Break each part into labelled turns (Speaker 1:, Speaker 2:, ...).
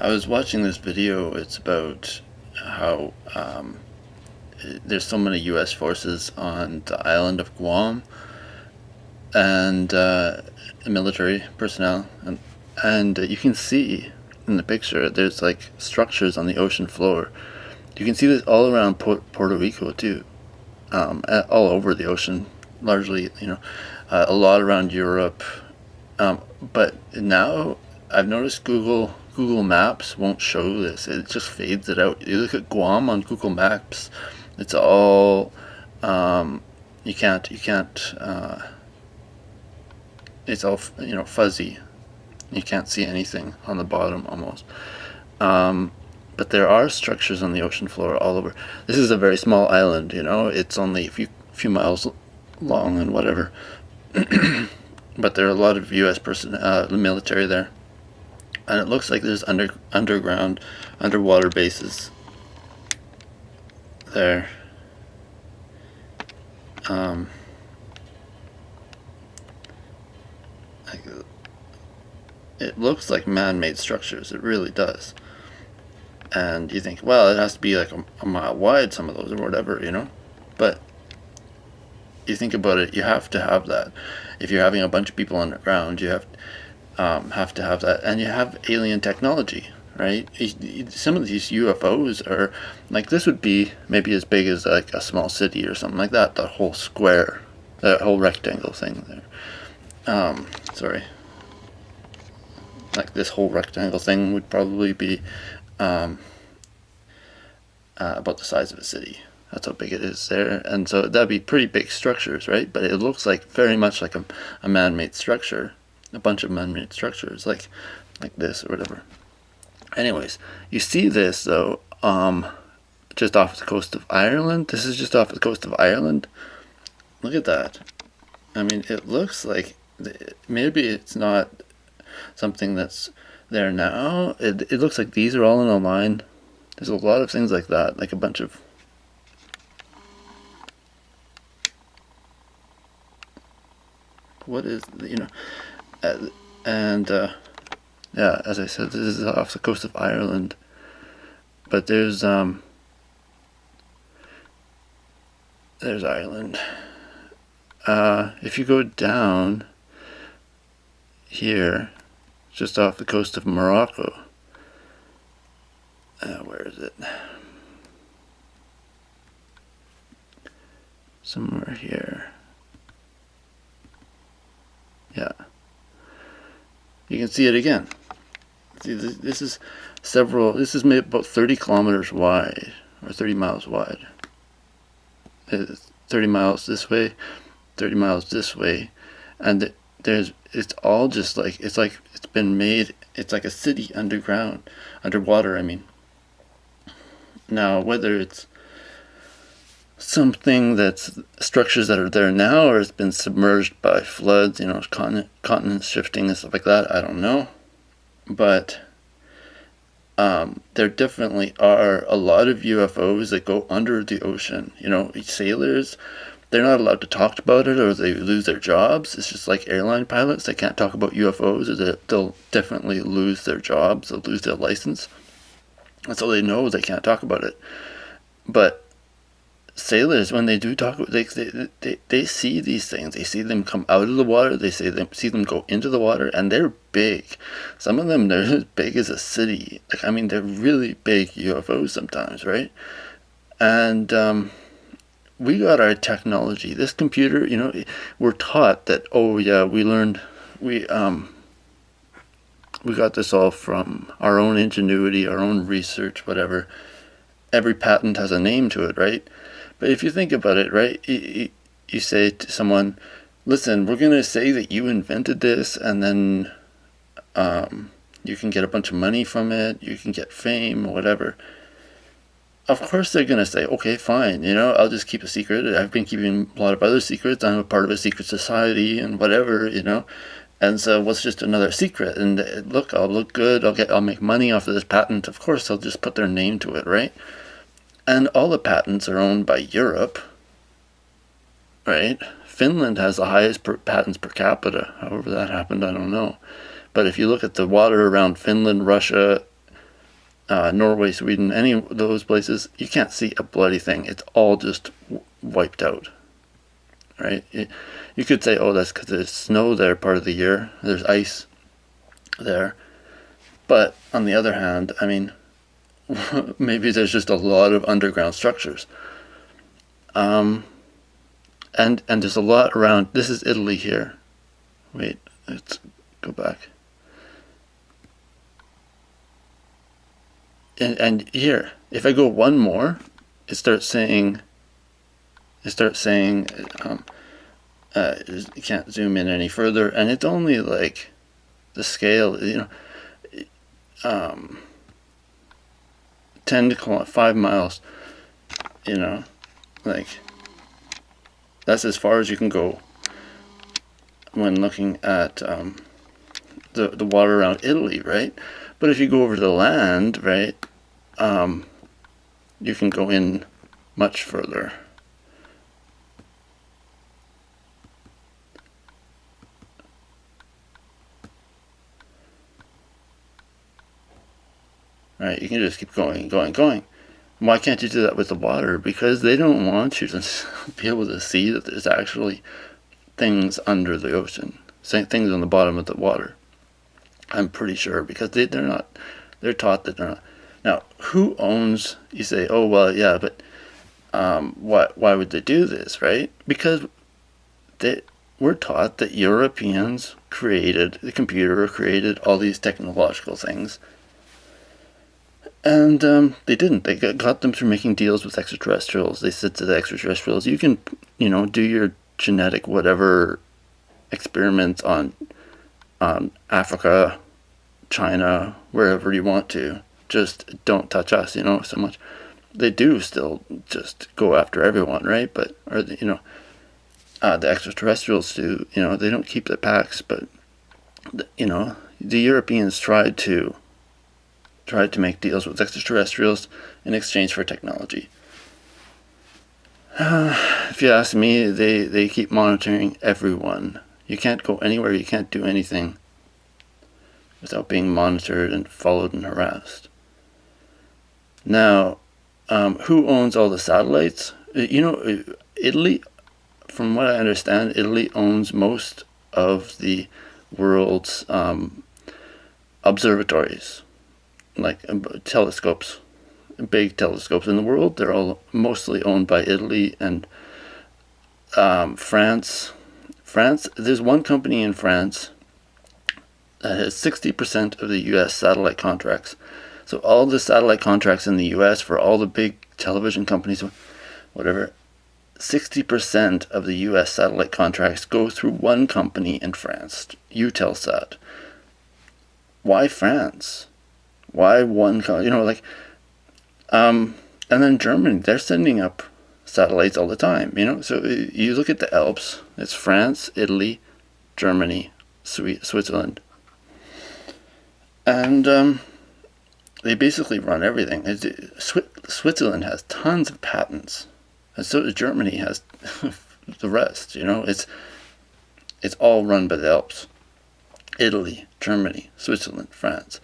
Speaker 1: I was watching this video. It's about how there's so many U.S. forces on the island of Guam and military personnel, and you can see in the picture there's like structures on the ocean floor. You can see this all around Puerto Rico too, all over the ocean, largely, a lot around Europe. But now I've noticed Google Maps won't show this. It just fades it out. You look at Guam on Google Maps, it's all you can't. It's all fuzzy. You can't see anything on the bottom almost. But there are structures on the ocean floor all over. This is a very small island. It's only a few miles long and whatever. But there are a lot of U.S. military there, and it looks like there's underwater bases there. Like, it looks like man-made structures. It really does. And you think, well, it has to be like a mile wide, some of those, or whatever. But you think about it, you have to have that. If you're having a bunch of people underground, you have to have that, and you have alien technology, right? Some of these UFOs are like, this would be maybe as big as like a small city or something like that. That whole square, that whole rectangle thing there. Sorry. Like this whole rectangle thing would probably be about the size of a city. That's how big it is there. And so that'd be pretty big structures, right? But it looks like very much like a man-made structure, a bunch of man-made structures, like this or whatever. Anyways, you see this though, just off the coast of Ireland. This is just off the coast of Ireland. Look at that. I mean, it looks like maybe it's not something that's there now. It looks like these are all in a line. There's a lot of things like that, like a bunch of what is and yeah, as I said, this is off the coast of Ireland, but there's Ireland. If you go down here, just off the coast of Morocco, where is it? Somewhere here. Yeah. You can see it again. See, this is maybe about 30 kilometers wide, or 30 miles wide. 30 miles this way, 30 miles this way, and it's all just like, it's been made, it's like a city underwater, I mean. Now, whether it's something that's structures that are there now, or it's been submerged by floods, continents shifting and stuff like that, I don't know. But there definitely are a lot of UFOs that go under the ocean. Sailors, they're not allowed to talk about it, or they lose their jobs. It's just like airline pilots, they can't talk about UFOs, or they'll definitely lose their jobs, they'll lose their license. And so they know they can't talk about it. But sailors, when they do talk, they see these things. They see them come out of the water. They see them go into the water, and they're big. Some of them, they're as big as a city. Like, I mean, they're really big UFOs sometimes, right? And we got our technology. This computer, we're taught that. Oh yeah, we got this all from our own ingenuity, our own research, whatever. Every patent has a name to it, right? But if you think about it, right, you say to someone, listen, we're going to say that you invented this, and then you can get a bunch of money from it, you can get fame, or whatever. Of course they're going to say, okay, fine, I'll just keep a secret. I've been keeping a lot of other secrets. I'm a part of a secret society and whatever, And so what's just another secret? And look, I'll look good. I'll make money off of this patent. Of course, they'll just put their name to it, right? And all the patents are owned by Europe, right? Finland has the highest patents per capita. However that happened, I don't know. But if you look at the water around Finland, Russia, Norway, Sweden, any of those places, you can't see a bloody thing. It's all just wiped out, right? You could say, oh, that's because there's snow there part of the year. There's ice there. But on the other hand, I mean, maybe there's just a lot of underground structures. And there's a lot around. This is Italy here. Wait, let's go back. And here, if I go one more, it starts saying, you can't zoom in any further, and it's only like the scale, 10 to 5 miles, like that's as far as you can go when looking at the water around Italy, right? But if you go over to the land, right, you can go in much further. Right, you can just keep going. Why can't you do that with the water? Because they don't want you to be able to see that there's actually things under the ocean, things on the bottom of the water. I'm pretty sure, because they're taught that they're not. Now, who owns, you say, oh, well, yeah, but why would they do this, right? Because we're taught that Europeans created the computer, created all these technological things. And they didn't. They got them through making deals with extraterrestrials. They said to the extraterrestrials, you can, do your genetic whatever experiments on Africa, China, wherever you want to. Just don't touch us, so much. They do still just go after everyone, right? But, the extraterrestrials do, they don't keep the packs, but, the Europeans tried to make deals with extraterrestrials in exchange for technology. If you ask me, they keep monitoring everyone. You can't go anywhere, you can't do anything without being monitored and followed and harassed. Now, who owns all the satellites? Italy, from what I understand, Italy owns most of the world's observatories, like telescopes, big telescopes in the world. They're all mostly owned by Italy and France. There's one company in France that has 60% of the U.S. satellite contracts. So all the satellite contracts in the U.S. for all the big television companies, whatever, 60% of the U.S. satellite contracts go through one company in France, Eutelsat. Why France? Why one company? And then Germany, they're sending up satellites all the time, So you look at the Alps, it's France, Italy, Germany, Switzerland. And they basically run everything. Switzerland has tons of patents, and so does Germany has the rest. It's all run by the Alps. Italy, Germany, Switzerland, France,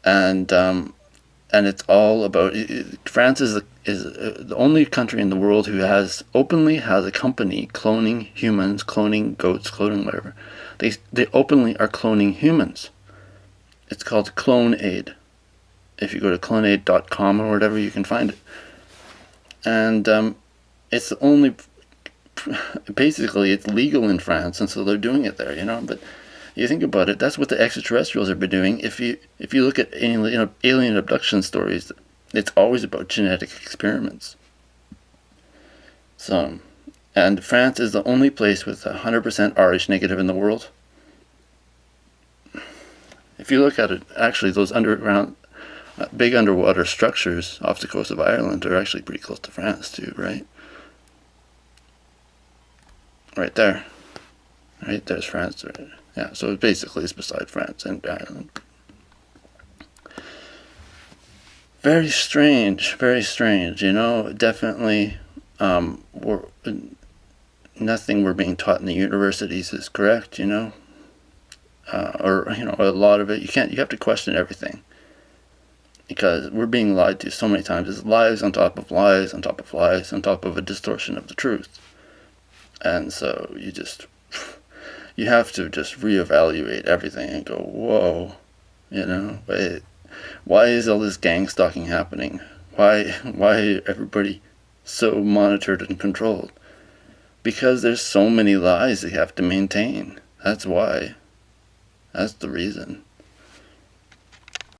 Speaker 1: and it's all about. France is the only country in the world who openly has a company cloning humans, cloning goats, cloning whatever. They openly are cloning humans. It's called CloneAid. If you go to cloneaid.com or whatever, you can find it. And it's the only, basically it's legal in France, and so they're doing it there, But you think about it, that's what the extraterrestrials have been doing. If you look at alien abduction stories, it's always about genetic experiments. So, and France is the only place with 100% Rh negative in the world. If you look at it, actually those underground, big underwater structures off the coast of Ireland are actually pretty close to France too, right? Right there. Right there's France. Right? Yeah, so basically it's beside France and Ireland. Very strange, definitely nothing we're being taught in the universities is correct, or a lot of it, you have to question everything. because we're being lied to so many times. It's lies on top of lies on top of lies on top of a distortion of the truth. And so you have to just reevaluate everything and go, whoa, wait, why is all this gang stalking happening? Why everybody so monitored and controlled? Because there's so many lies they have to maintain. That's why. That's the reason.